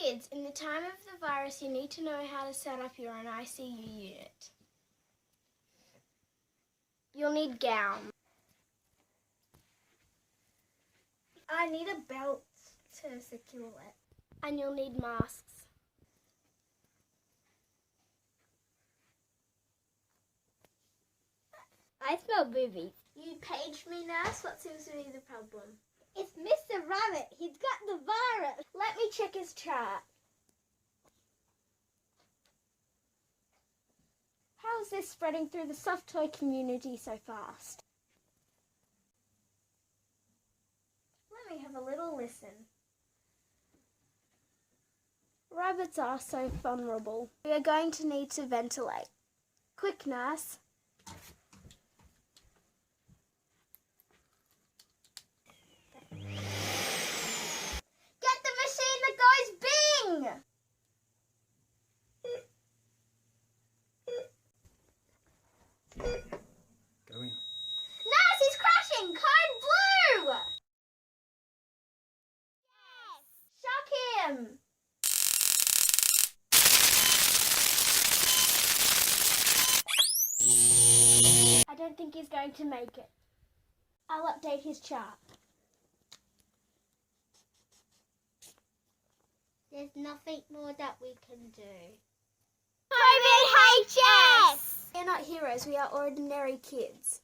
Kids, in the time of the virus, you need to know how to set up your own ICU unit. You'll need gown. I need a belt to secure it. And you'll need masks. I smell boobies. You paged me, nurse. What seems to be the problem? It's Mr. Rabbit. He's got the virus. Let me check his chart. How is this spreading through the soft toy community so fast? Let me have a little listen. Rabbits are so vulnerable. We are going to need to ventilate. Quick, nurse. Get the machine that goes bing! Going. Nurse, he's crashing! Code blue! Yes! Shock him! I don't think he's going to make it. I'll update his chart. There's nothing more that we can do. CovidHS! We are not heroes, we are ordinary kids.